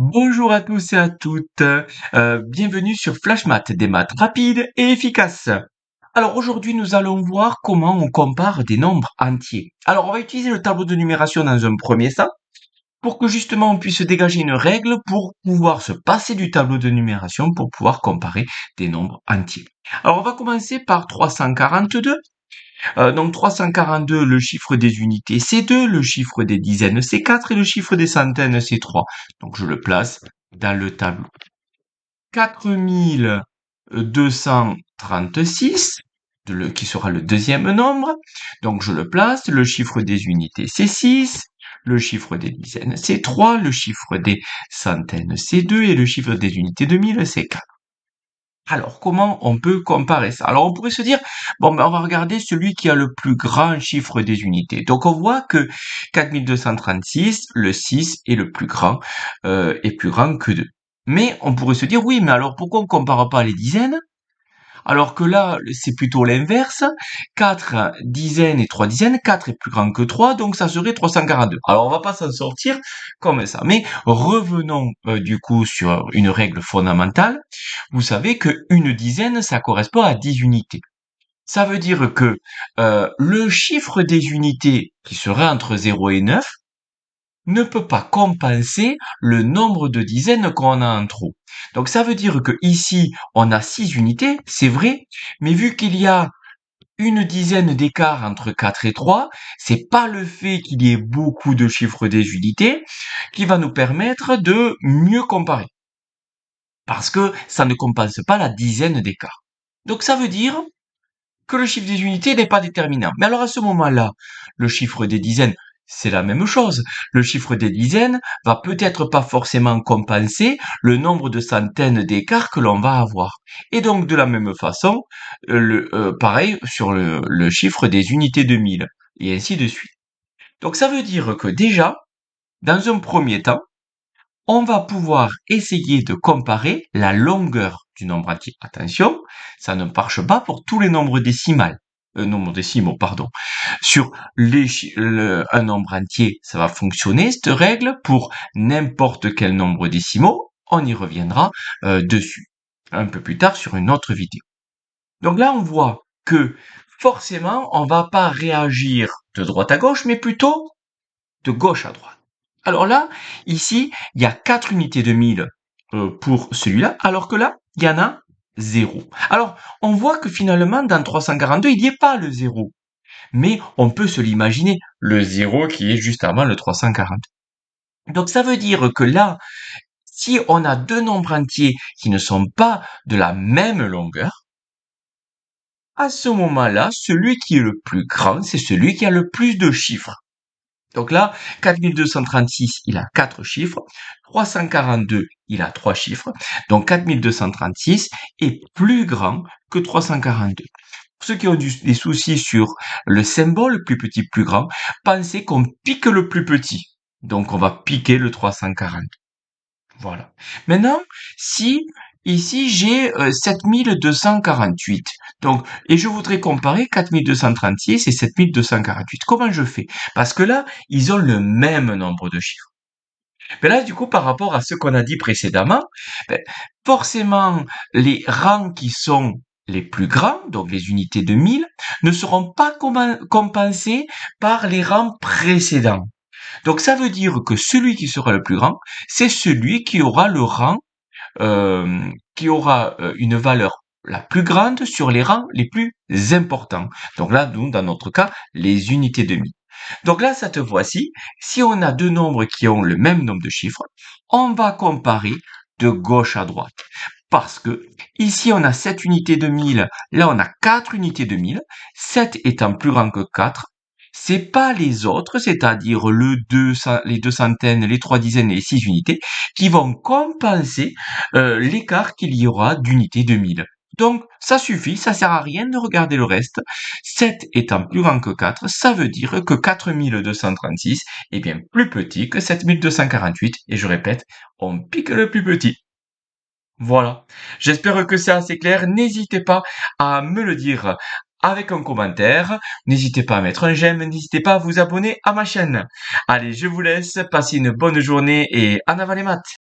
Bonjour à tous et à toutes, bienvenue sur Flashmath, des maths rapides et efficaces. Alors aujourd'hui, nous allons voir comment on compare des nombres entiers. Alors on va utiliser le tableau de numération dans un premier temps, pour que justement on puisse dégager une règle pour pouvoir se passer du tableau de numération pour pouvoir comparer des nombres entiers. Alors on va commencer par 342. Donc 342, le chiffre des unités c'est 2, le chiffre des dizaines c'est 4 et le chiffre des centaines c'est 3. Donc je le place dans le tableau. 4236, qui sera le deuxième nombre. Donc je le place, le chiffre des unités c'est 6, le chiffre des dizaines c'est 3, le chiffre des centaines c'est 2 et le chiffre des unités de 1000 c'est 4. Alors, comment on peut comparer ça? Alors, on pourrait se dire, bon, ben, on va regarder celui qui a le plus grand chiffre des unités. Donc, on voit que 4236, le 6 est le plus grand, est plus grand que 2. Mais on pourrait se dire, oui, mais alors pourquoi on compare pas les dizaines? Alors que là, c'est plutôt l'inverse. 4 dizaines et 3 dizaines. 4 est plus grand que 3, donc ça serait 342. Alors, on va pas s'en sortir comme ça. Mais revenons du coup sur une règle fondamentale. Vous savez que une dizaine, ça correspond à 10 unités. Ça veut dire que le chiffre des unités, qui serait entre 0 et 9, ne peut pas compenser le nombre de dizaines qu'on a en trop. Donc ça veut dire que ici, on a 6 unités, c'est vrai, mais vu qu'il y a une dizaine d'écart entre 4 et 3, c'est pas le fait qu'il y ait beaucoup de chiffres des unités qui va nous permettre de mieux comparer. Parce que ça ne compense pas la dizaine d'écart. Donc ça veut dire que le chiffre des unités n'est pas déterminant. Mais alors à ce moment-là, le chiffre des dizaines, c'est la même chose. Le chiffre des dizaines va peut-être pas forcément compenser le nombre de centaines d'écarts que l'on va avoir. Et donc de la même façon, pareil sur le chiffre des unités de 1000, et ainsi de suite. Donc ça veut dire que déjà, dans un premier temps, on va pouvoir essayer de comparer la longueur du nombre entier. Attention, ça ne marche pas pour tous les nombres décimaux, pardon. Sur un nombre entier, ça va fonctionner, cette règle, pour n'importe quel nombre décimaux. On y reviendra dessus, un peu plus tard sur une autre vidéo. Donc là, on voit que forcément, on va pas réagir de droite à gauche, mais plutôt de gauche à droite. Alors là, ici, il y a 4 unités de 1000 pour celui-là, alors que là, il y en a 0. Alors, on voit que finalement, dans 342, il n'y a pas le 0. Mais on peut se l'imaginer, le 0 qui est juste avant le 340. Donc ça veut dire que là, si on a deux nombres entiers qui ne sont pas de la même longueur, à ce moment-là, celui qui est le plus grand, c'est celui qui a le plus de chiffres. Donc là, 4236, il a 4 chiffres. 342, il a 3 chiffres. Donc 4236 est plus grand que 342. Pour ceux qui ont des soucis sur le symbole plus petit, plus grand, pensez qu'on pique le plus petit. Donc on va piquer le 342. Voilà. Maintenant, si ici j'ai 7248, donc, et je voudrais comparer 4236 et 7248, comment je fais? Parce que là, ils ont le même nombre de chiffres. Mais là, du coup, par rapport à ce qu'on a dit précédemment, ben, forcément, les rangs qui sont les plus grands, donc les unités de 1000, ne seront pas compensés par les rangs précédents. Donc ça veut dire que celui qui sera le plus grand, c'est celui qui aura le rang, qui aura une valeur la plus grande sur les rangs les plus importants. Donc là, nous, dans notre cas, les unités de 1000. Donc là, cette fois-ci, si on a deux nombres qui ont le même nombre de chiffres, on va comparer de gauche à droite. Parce que ici, on a 7 unités de 1000, là, on a 4 unités de 1000, 7 étant plus grand que 4, c'est pas les autres, c'est-à-dire les deux centaines, les trois dizaines et les 6 unités, qui vont compenser l'écart qu'il y aura d'unités de 1000. Donc, ça suffit, ça sert à rien de regarder le reste. 7 étant plus grand que 4, ça veut dire que 4236 est bien plus petit que 7248. Et je répète, on pique le plus petit. Voilà. J'espère que c'est assez clair. N'hésitez pas à me le dire avec un commentaire. N'hésitez pas à mettre un j'aime. N'hésitez pas à vous abonner à ma chaîne. Allez, je vous laisse. Passez une bonne journée et en avant les maths.